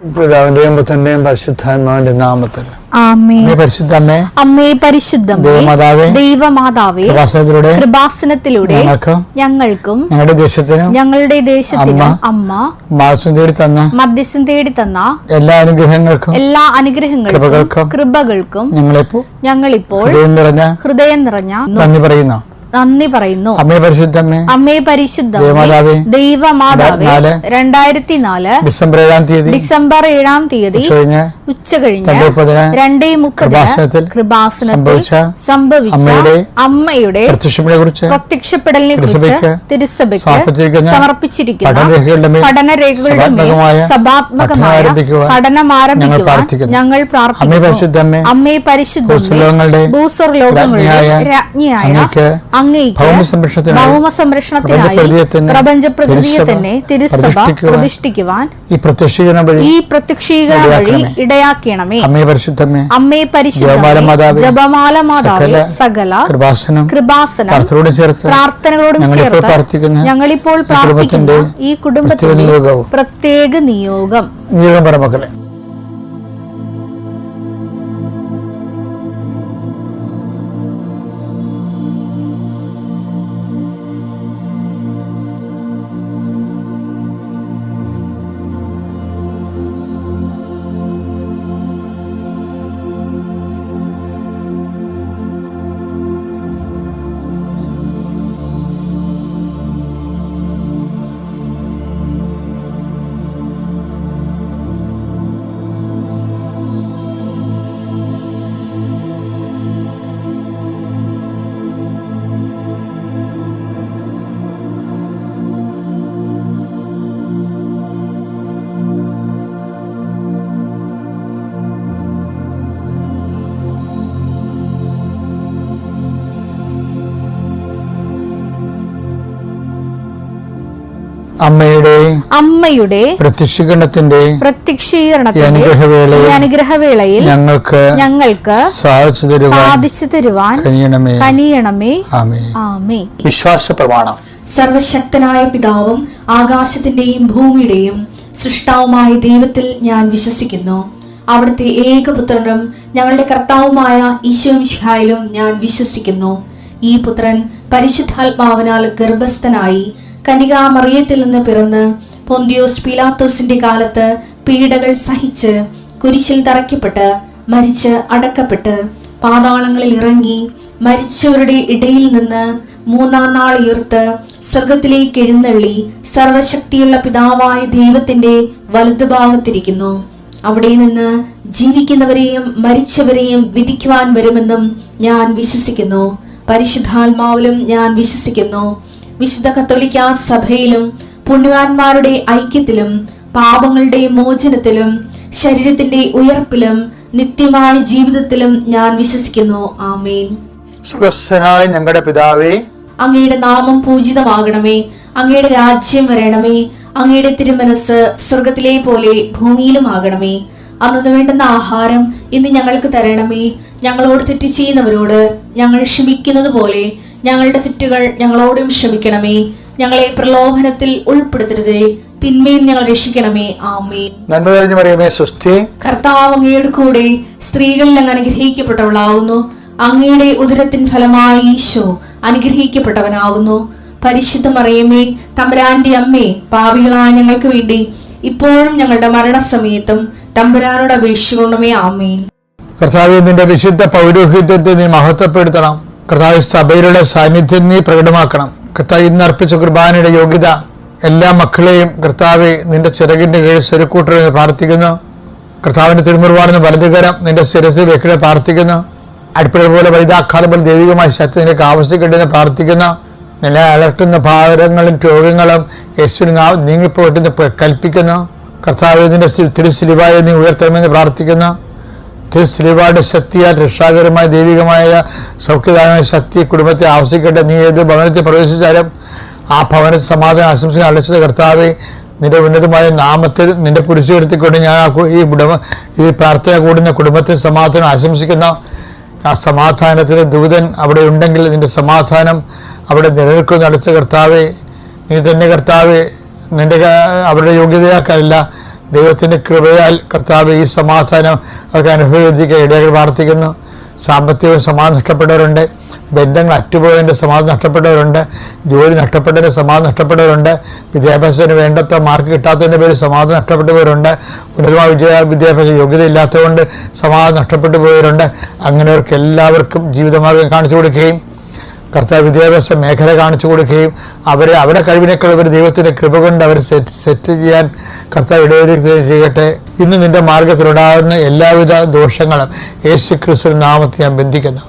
പിതാവിന്റെയും പുത്രന്റെയും പരിശുദ്ധാത്മാവിന്റെ നാമത്തിൽ അമ്മേ പരിശുദ്ധമേ, ദൈവമാതാവേ, കൃപാസനത്തിലൂടെ ഞങ്ങൾക്കും ഞങ്ങളുടെ ദേശത്തിനും അമ്മ മധ്യസ്ഥം തേടി തന്ന എല്ലാ അനുഗ്രഹങ്ങൾക്കും കൃപകൾക്കും ഞങ്ങളിപ്പോൾ ഹൃദയം നിറഞ്ഞ നന്ദി പറയുന്നു. അമ്മേ പരിശുദ്ധമേ, ദൈവമാതാവേ, 2004 ഡിസംബർ 7-ാം തീയതി ഉച്ചകഴിഞ്ഞ് 2:30 കൃപാസനത്തിൽ സംഭവിച്ച അമ്മയുടെ പ്രത്യക്ഷപ്പെടലിനെ കുറിച്ച് തിരുസഭയ്ക്ക് സമർപ്പിച്ചിരിക്കുന്ന പഠനരേഖകളുടെ മേൽ സഭാത്മകമായ പഠനം ആരംഭിക്കുവാൻ ഞങ്ങൾ പ്രാർത്ഥിക്കുന്നു. അമ്മേ പരിശുദ്ധമേ, ഭൂസ്വർലോകങ്ങളുടെ രാജ്ഞിയായ ഭൗമസംരക്ഷണത്തിനായി പ്രപഞ്ചപ്രകൃതിയെ തന്നെ തിരുസഭ പ്രതിഷ്ഠിക്കുവാൻ ഈ പ്രത്യക്ഷീകരണ വഴി ഇടയാക്കണമേ. അമ്മേ പരിശുദ്ധമേ, ജപമാല മാതാവേ, സകല കൃപാസനം പ്രാർത്ഥനകളോടും ചേർത്ത് ഞങ്ങളിപ്പോൾ പ്രാർത്ഥിക്കുന്ന ഈ കുടുംബത്തിന്റെ പ്രത്യേക നിയോഗം. മക്കളെ, അമ്മയുടെ പ്രത്യക്ഷീകരണത്തിന്റെ അനുഗ്രഹവേളയിൽ ഞങ്ങൾക്ക് സാധിച്ചു തരുവാൻ കനിയണമേ. ആമേൻ. വിശ്വാസ പ്രമാണം. സർവശക്തനായ പിതാവും ആകാശത്തിന്റെയും ഭൂമിയുടെയും സൃഷ്ടാവുമായ ദൈവത്തിൽ ഞാൻ വിശ്വസിക്കുന്നു. അവിടുത്തെ ഏകപുത്രനും ഞങ്ങളുടെ കർത്താവുമായ ഈശോമിശിഹായിലും ഞാൻ വിശ്വസിക്കുന്നു. ഈ പുത്രൻ പരിശുദ്ധാത്മാവിനാൽ ഗർഭസ്ഥനായി കന്യകാമറിയത്തിൽ നിന്ന് പിറന്ന് പൊന്തിയോസ് പീലാത്തോസിന്റെ കാലത്ത് പീഡകൾ സഹിച്ച് കുരിശിൽ തറയ്ക്കപ്പെട്ട് മരിച്ച് അടക്കപ്പെട്ട് പാതാളങ്ങളിൽ ഇറങ്ങി മരിച്ചവരുടെ ഇടയിൽ നിന്ന് 3-ാം നാൾ ഉയർത്ത് സ്വർഗത്തിലേക്ക് എഴുന്നള്ളി സർവശക്തിയുള്ള പിതാവായ ദൈവത്തിന്റെ വലതുഭാഗത്തിരിക്കുന്നു. അവിടെ നിന്ന് ജീവിക്കുന്നവരെയും മരിച്ചവരെയും വിധിക്കുവാൻ വരുമെന്നും ഞാൻ വിശ്വസിക്കുന്നു. പരിശുദ്ധാത്മാവിലും ഞാൻ വിശ്വസിക്കുന്നു. വിശുദ്ധ കത്തോലിക്കാ സഭയിലും പുണ്യവാന്മാരുടെ ഐക്യത്തിലും പാപങ്ങളുടെ മോചനത്തിലും ശരീരത്തിന്റെ ഉയർപ്പിലും നിത്യമായ ജീവിതത്തിലും ഞാൻ വിശ്വസിക്കുന്നു. ആമേൻ. സ്വർഗ്ഗസ്ഥനായ ഞങ്ങളുടെ പിതാവേ, അങ്ങയുടെ നാമം പൂജിതമാകണമേ. അങ്ങയുടെ രാജ്യം വരണമേ. അങ്ങയുടെ തിരുമനസ് സ്വർഗത്തിലെ പോലെ ഭൂമിയിലും ആകണമേ. അന്നു വേണ്ടുന്ന ആഹാരം ഇന്ന് ഞങ്ങൾക്ക് തരണമേ. ഞങ്ങളോട് തെറ്റ് ചെയ്യുന്നവരോട് ഞങ്ങൾ ക്ഷമിക്കുന്നത് പോലെ ഞങ്ങളുടെ തെറ്റുകൾ ഞങ്ങളോടും ക്ഷമിക്കണമേ. ഞങ്ങളെ പ്രലോഭനത്തിൽ ഉൾപ്പെടുത്തരുതേ, തിന്മയിൽ ഞങ്ങൾ രക്ഷിക്കണമേ. ആമേൻ. നന്മ നിറഞ്ഞ മറിയമേ, സ്വസ്തി. കർത്താവ് അങ്ങയുടെ കൂടെ സ്ത്രീകളിൽ അങ്ങ് അനുഗ്രഹിക്കപ്പെട്ടവളാകുന്നു. അങ്ങയുടെ ഉദരത്തിൻ ഫലമായി ഈശോ അനുഗ്രഹിക്കപ്പെട്ടവനാകുന്നു. പരിശുദ്ധ മറിയമേ, തമ്പുരാന്റെ അമ്മേ, പാപികളായ ഞങ്ങൾക്ക് വേണ്ടി ഇപ്പോഴും ഞങ്ങളുടെ മരണസമയത്തും തമ്പുരാനോട് അപേക്ഷിക്കണമേ. ആമേൻ. കർത്താവേ, നിന്റെ വിശുദ്ധ പൗരോഹിത്യത്തെ നീ മഹത്വപ്പെടുത്തണം. കർത്താവ്, സഭയിലുള്ള സാന്നിധ്യം നീ പ്രകടമാക്കണം. കർത്താവ്, ഇന്ന് അർപ്പിച്ച കുർബാനയുടെ യോഗ്യത എല്ലാ മക്കളെയും കർത്താവെ നിന്റെ ചിറകിന്റെ കീഴിൽ സ്വരുക്കൂട്ടരെന്ന് പ്രാർത്ഥിക്കുന്നു. കർത്താവിന്റെ തിരുമുറിവാടുന്ന വലതുകരം നിന്റെ ശിരസിൽ വെക്കണ പ്രാർത്ഥിക്കുന്നു. അടുപ്പിട പോലെ വൈതാക്കാലം പോലെ ദൈവികമായ ശക്തി നിനക്ക് ആവശ്യപ്പെട്ടെന്ന് പ്രാർത്ഥിക്കുന്നു. നിന്നെ അലട്ടുന്ന ഭാരങ്ങളും രോഗങ്ങളും യേശുവിൻ നീങ്ങിപ്പോട്ടെന്ന് കൽപ്പിക്കുന്നു. കർത്താവ്, നിന്റെ തിരുശിലുവായെ നീ ഉയർത്തണമെന്ന് പ്രാർത്ഥിക്കുന്നു. തിരുശിലുവായുടെ ശക്തിയാൽ രക്ഷാകരമായ ദൈവികമായ സൗഖ്യദാനമായ ശക്തി കുടുംബത്തെ ആവശ്യിക്കട്ടെ. നീ ഏത് ഭവനത്തിൽ പ്രവേശിച്ചാലും ആ ഭവനത്തിൽ സമാധാനം ആശംസ അലച്ചത് കർത്താവെ, നിന്റെ ഉന്നതമായ നാമത്തിൽ നിന്റെ കുരിശ് എടുത്തിക്കൊണ്ട് ഞാൻ ഈ പ്രാർത്ഥന കൂടുന്ന കുടുംബത്തിൽ സമാധാനം ആശംസിക്കുന്നു. ആ സമാധാനത്തിന് ദൂതൻ അവിടെ ഉണ്ടെങ്കിൽ നിന്റെ സമാധാനം അവിടെ നിലനിൽക്കുന്ന അടച്ച കർത്താവെ, നീ തന്നെ കർത്താവെ, നിന്റെ അവരുടെ യോഗ്യതയാക്കാനല്ല ദൈവത്തിൻ്റെ കൃപയാൽ കർത്താവ് ഈ സമാധാനം അവർക്ക് അനുഭവിക്കാൻ ഇടയായി പ്രാർത്ഥിക്കുന്നു. സാമ്പത്തിക സമാധാനം നഷ്ടപ്പെട്ടവരുണ്ട്, ബന്ധങ്ങൾ അറ്റുപോയതിൻ്റെ സമാധാനം നഷ്ടപ്പെട്ടവരുണ്ട്, ജോലി നഷ്ടപ്പെട്ടതിൻ്റെ സമാധാനം നഷ്ടപ്പെട്ടവരുണ്ട്, വിദ്യാഭ്യാസത്തിന് വേണ്ടത്ര മാർക്ക് കിട്ടാത്തതിൻ്റെ പേരിൽ സമാധാനം നഷ്ടപ്പെട്ടവരുണ്ട്, ഉന്നതമായ വിദ്യാഭ്യാസ യോഗ്യത ഇല്ലാത്തതുകൊണ്ട് സമാധാനം നഷ്ടപ്പെട്ടു പോയവരുണ്ട്. അങ്ങനെയവർക്ക് എല്ലാവർക്കും ജീവിതമാർഗം കാണിച്ചു കൊടുക്കുകയും കർത്താവ് വിദ്യാഭ്യാസ മേഖല കാണിച്ചു കൊടുക്കുകയും അവരുടെ കഴിവിനേക്കാൾ ഒരു ദൈവത്തിൻ്റെ കൃപ കൊണ്ട് അവർ സെറ്റ് ചെയ്യാൻ കർത്താവ് ഇടവരുത്തുകയും ചെയ്യട്ടെ. ഇന്ന് നിന്റെ മാർഗത്തിലുണ്ടാകുന്ന എല്ലാവിധ ദോഷങ്ങളും യേശുക്രിസ്തു നാമത്തിൽ ഞാൻ ബന്ധിക്കുന്നു.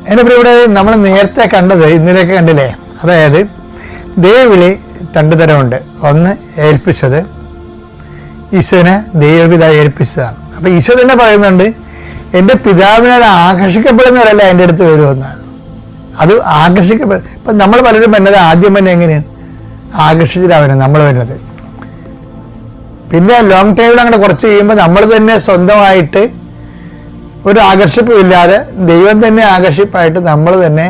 എൻ്റെ ഇവിടെ നമ്മൾ നേരത്തെ കണ്ടത് ഇന്നലെയൊക്കെ കണ്ടില്ലേ, അതായത് ദൈവവിളി രണ്ടു തരമുണ്ട്. ഒന്ന് ഏൽപ്പിച്ചത്, ഈശോനെ ദൈവപിതാവ് ഏൽപ്പിച്ചതാണ്. അപ്പം ഈശോ തന്നെ പറയുന്നുണ്ട്, എൻ്റെ പിതാവിനാൽ ആകർഷിക്കപ്പെടുന്നവരല്ല എൻ്റെ അടുത്ത് വരുമെന്നാണ്. അത് ആകർഷിക്കപ്പെടും. ഇപ്പം നമ്മൾ പലരും വരുന്നത് ആദ്യം തന്നെ എങ്ങനെയാണ് ആകർഷിച്ചിട്ടാണ് നമ്മൾ വരുന്നത്. പിന്നെ ലോങ് ടൈമിൽ അങ്ങനെ കുറച്ച് കഴിയുമ്പോൾ നമ്മൾ തന്നെ സ്വന്തമായിട്ട് ഒരു ആകർഷിപ്പില്ലാതെ ദൈവം തന്നെ ആകർഷിപ്പായിട്ട് നമ്മൾ തന്നെ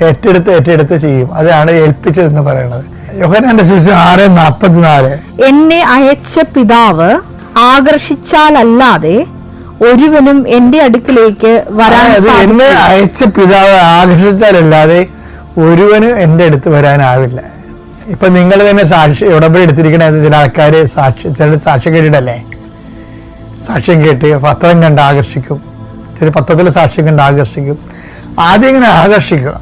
ഏറ്റെടുത്ത് ചെയ്യും. അതാണ് ഏൽപ്പിച്ചതെന്ന് പറയുന്നത്. യോഹന്നാന്റെ സുവിശേഷം 6:44, എന്നെ അയച്ച പിതാവ് ആകർഷിച്ചാലല്ലാതെ ഒരുവനും എന്റെ അടുക്കിലേക്ക് വരാൻ സാധിക്കില്ല. എന്നെ അയച്ച പിതാവ് ആകർഷിച്ചാലല്ലാതെ ഒരുവനും എൻ്റെ അടുത്ത് വരാനാവില്ല. ഇപ്പൊ നിങ്ങൾ തന്നെ സാക്ഷി ഉടമ്പടി എടുത്തിരിക്കണ ചില ആൾക്കാർ ചില സാക്ഷ്യം കേട്ടിട്ടല്ലേ, സാക്ഷ്യം കേട്ട് പത്രം കണ്ട് ആകർഷിക്കും, ചില പത്രത്തിൽ സാക്ഷ്യം കണ്ട് ആകർഷിക്കും. ആദ്യം ഇങ്ങനെ ആകർഷിക്കുക,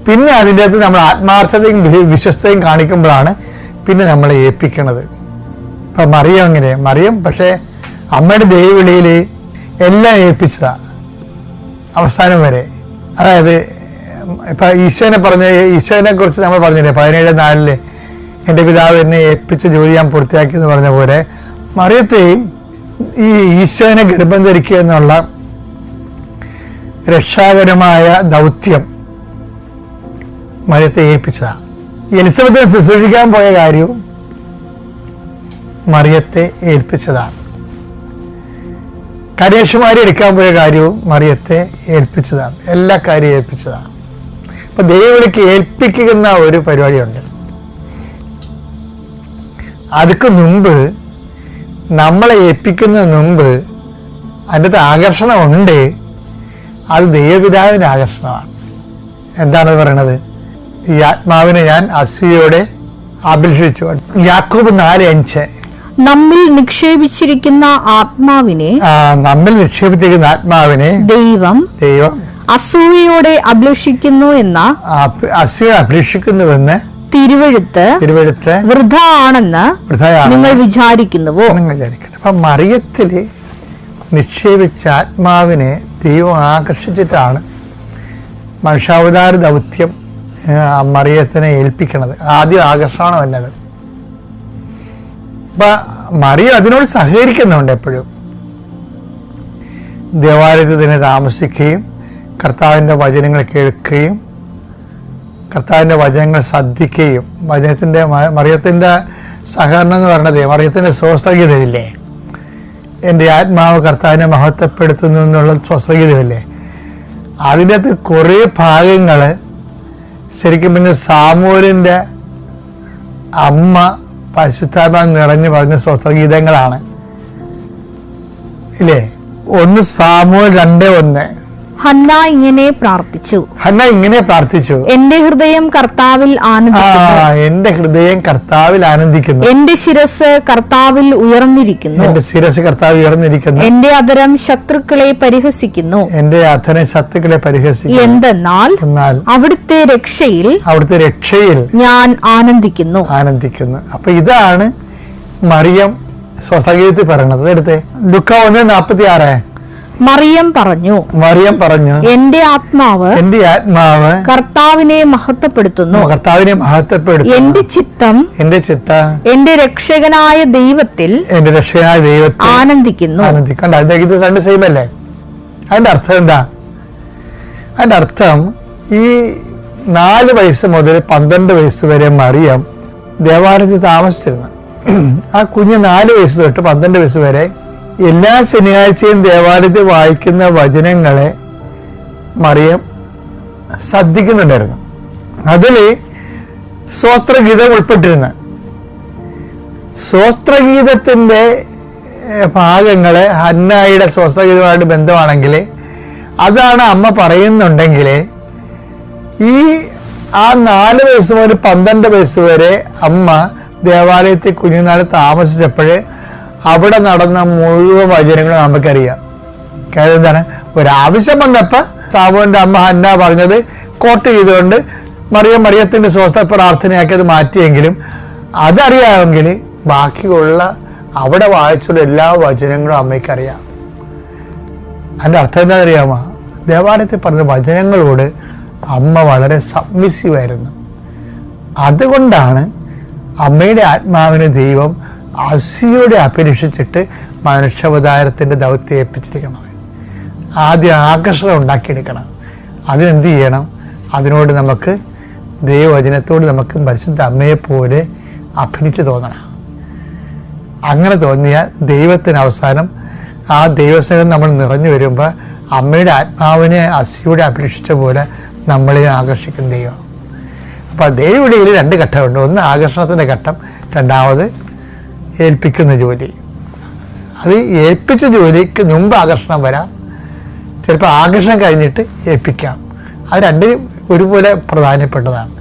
പിന്നെ അതിൻ്റെ അകത്ത് നമ്മൾ ആത്മാർത്ഥതയും വിശ്വസ്തയും കാണിക്കുമ്പോഴാണ് പിന്നെ നമ്മളെ ഏൽപ്പിക്കണത്. ഇപ്പൊ മറിയം അങ്ങനെ, മറിയം പക്ഷേ അമ്മയുടെ ദൈവവിളിയിൽ എല്ലാം ഏൽപ്പിച്ചതാ അവസാനം വരെ. അതായത് ഇപ്പൊ ഈശോനെ കുറിച്ച് നമ്മൾ പറഞ്ഞില്ലേ 17:4 എൻ്റെ പിതാവ് എന്നെ ഏൽപ്പിച്ച ജോലി ഞാൻ പൂർത്തിയാക്കി എന്ന് പറഞ്ഞ പോലെ മറിയത്തെയും ഈ ഈശോനെ ഗർഭം ധരിക്കുക എന്നുള്ള രക്ഷാകരമായ ദൗത്യം മറിയത്തെ ഏൽപ്പിച്ചതാ. എലിസബത്തിനെ ശുശ്രൂഷിക്കാൻ പോയ കാര്യവും മറിയത്തെ ഏൽപ്പിച്ചതാണ്. കന്യാകുമാരി എടുക്കാൻ പോയ കാര്യവും മറിയത്തെ ഏൽപ്പിച്ചതാണ്. എല്ലാ കാര്യവും ഏൽപ്പിച്ചതാണ്. അപ്പൊ ദൈവവിളിക്ക് ഏൽപ്പിക്കുന്ന ഒരു പരിപാടിയുണ്ട്. അതൊക്കെ മുമ്പ് നമ്മളെ ഏൽപ്പിക്കുന്നതിന് മുമ്പ് അതിൻ്റെ ആകർഷണമുണ്ട്. അത് ദൈവപിതാവിൻ്റെ ആകർഷണമാണ്. എന്താണ് പറയണത്? ഈ ആത്മാവിനെ ഞാൻ അസൂയയോടെ അഭിലഷിച്ചു. യാക്കോബ് 4:5, നമ്മിൽ നിക്ഷേപിച്ചിരിക്കുന്ന ആത്മാവിനെ ദൈവം അസൂയയോടെ അഭിലഷിക്കുന്നുവെന്ന് തിരുവെഴുത്ത് വൃഥ ആണെന്ന് നിങ്ങൾ വിചാരിക്കുന്നുവോ? അപ്പൊ മറിയത്തില് നിക്ഷേപിച്ച ആത്മാവിനെ ദൈവം ആകർഷിച്ചിട്ടാണ് മനുഷ്യാവതാര ദൗത്യം മറിയത്തിനെ ഏൽപ്പിക്കണത്. ആദ്യം ആകർഷണം വന്നത്. അപ്പൊ മറിയം അതിനോട് സഹകരിക്കുന്നുണ്ട്. എപ്പോഴും ദേവാലയത്തിൽ തന്നെ താമസിക്കുകയും കർത്താവിൻ്റെ വചനങ്ങൾ കേൾക്കുകയും കർത്താവിൻ്റെ വചനങ്ങൾ ശ്രദ്ധിക്കുകയും മറിയത്തിൻ്റെ സഹകരണം എന്ന് പറയുന്നത് മറിയത്തിൻ്റെ സ്വസ്ഥഗീതമില്ലേ, എൻ്റെ ആത്മാവ് കർത്താവിനെ മഹത്വപ്പെടുത്തുന്നു എന്നുള്ള സ്വസ്ഥഗീതമില്ലേ, അതിൻ്റെ അകത്ത് കുറേ ഭാഗങ്ങൾ ശരിക്കും പിന്നെ സാമൂലിൻ്റെ അമ്മ പരിശുദ്ധാത്മാവ് നിറഞ്ഞു പറഞ്ഞ സ്വസ്ത്രഗീതങ്ങളാണ് ഇല്ലേ. 1 സാമുവേൽ 2:1, ഹന്ന ഇങ്ങനെ പ്രാർത്ഥിച്ചു, എന്റെ ഹൃദയം കർത്താവിൽ ആനന്ദിക്കുന്നു, എന്റെ ശിരസ് കർത്താവിൽ ഉയർന്നിരിക്കുന്നു, എന്റെ അധരം ശത്രുക്കളെ പരിഹസിക്കുന്നു, എന്തെന്നാൽ അവിടുത്തെ രക്ഷയിൽ ഞാൻ ആനന്ദിക്കുന്നു. അപ്പൊ ഇതാണ് മറിയം സ്വസ്ത്രഗീതത്തിൽ പറയണത്. എടുത്തേ ലൂക്കാ 1:46, മറിയം പറഞ്ഞു, എന്റെ ആത്മാവ് കർത്താവിനെ മഹത്വപ്പെടുത്തുന്നു, എന്റെ ചിത്തം എന്റെ രക്ഷകനായ ദൈവത്തിൽ ആനന്ദിക്കുന്നു. ഇത് രണ്ട് സെയിം അല്ലേ? അതിന്റെ അർത്ഥം എന്താ? അതിന്റെ അർത്ഥം ഈ 4 വയസ്സ് മുതൽ 12 വയസ്സ് വരെ മറിയം ദേവാലയത്തിൽ താമസിച്ചിരുന്നു. ആ കുഞ്ഞ് 4 വയസ്സ് തൊട്ട് 12 വയസ്സ് വരെ എല്ലാ ശനിയാഴ്ചയും ദേവാലയത്തിൽ വായിക്കുന്ന വചനങ്ങളെ മറിയം ശ്രദ്ധിക്കുന്നുണ്ടായിരുന്നു. അതിൽ സ്വസ്ത്രഗീതം ഉൾപ്പെട്ടിരുന്നു. സ്വസ്ത്രഗീതത്തിൻ്റെ ഭാഗങ്ങൾ ഹന്നായുടെ സ്വസ്ത്രഗീതമായിട്ട് ബന്ധമാണെങ്കിൽ അതാണ് അമ്മ പറയുന്നുണ്ടെങ്കിൽ ഈ ആ 4 വയസ്സ് മുതൽ 12 വയസ്സ് വരെ അമ്മ ദേവാലയത്തിൽ കുഞ്ഞുനാൾ താമസിച്ചപ്പോൾ അവിടെ നടന്ന മുഴുവൻ വചനങ്ങളും നമുക്കറിയാം. കാര്യം എന്താണ്, ഒരാവശ്യം വന്നപ്പോൾ സാമുവിൻ്റെ അമ്മ ഹന്ന പറഞ്ഞത് കോട്ട് ചെയ്തുകൊണ്ട് മറിയത്തിൻ്റെ സ്വസ്ഥ പ്രാർത്ഥനയാക്കി അത് മാറ്റിയെങ്കിലും അതറിയാമെങ്കിൽ ബാക്കിയുള്ള അവിടെ വായിച്ചുള്ള എല്ലാ വചനങ്ങളും അമ്മയ്ക്കറിയാം. അതിൻ്റെ അർത്ഥം എന്താ അറിയാമോ? ദേവാലയത്തിൽ പറഞ്ഞ വചനങ്ങളോട് അമ്മ വളരെ സബ്മിസീവായിരുന്നു. അതുകൊണ്ടാണ് അമ്മയുടെ ആത്മാവിന് ദൈവം അസിയോടെ അപേക്ഷിച്ചിട്ട് മനുഷ്യാവതാരത്തിൻ്റെ ദൗത്യം ഏൽപ്പിച്ചിരിക്കണം. ആദ്യം ആകർഷണം ഉണ്ടാക്കിയെടുക്കണം. അതിനെന്ത് ചെയ്യണം? അതിനോട് നമുക്ക് ദൈവവചനത്തോട് നമുക്ക് പരിശുദ്ധ അമ്മയെപ്പോലെ അഭിനിച്ച് തോന്നണം. അങ്ങനെ തോന്നിയാൽ ദൈവത്തിന് അവസാനം ആ ദൈവസ്നേഹം നമ്മൾ നിറഞ്ഞു വരുമ്പോൾ അമ്മയുടെ ആത്മാവിനെ അസിയോടെ അപേക്ഷിച്ച പോലെ നമ്മളെ ആകർഷിക്കും ദൈവം. അപ്പോൾ ദൈവവിളിയിൽ 2 ഘട്ടമുണ്ട്. ഒന്ന് ആകർഷണത്തിൻ്റെ ഘട്ടം, രണ്ടാമത് ഏൽപ്പിക്കുന്ന ജോലി. അത് ഏൽപ്പിച്ച ജോലിക്ക് മുമ്പ് ആകർഷണം വരാം, ചിലപ്പോൾ ആകർഷണം കഴിഞ്ഞിട്ട് ഏൽപ്പിക്കാം. അത് രണ്ടും ഒരുപോലെ പ്രധാനപ്പെട്ടതാണ്.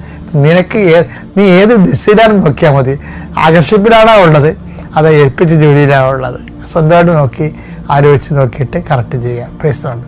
നീ ഏത് ദിശയിലാണെന്ന് നോക്കിയാൽ മതി. ആകർഷിപ്പിലാണോ ഉള്ളത്, അത് ഏൽപ്പിച്ച ജോലിയിലാണോ ഉള്ളത്? സ്വന്തമായിട്ട് നോക്കി ആലോചിച്ച് നോക്കിയിട്ട് കറക്റ്റ് ചെയ്യുക. Praise the Lord.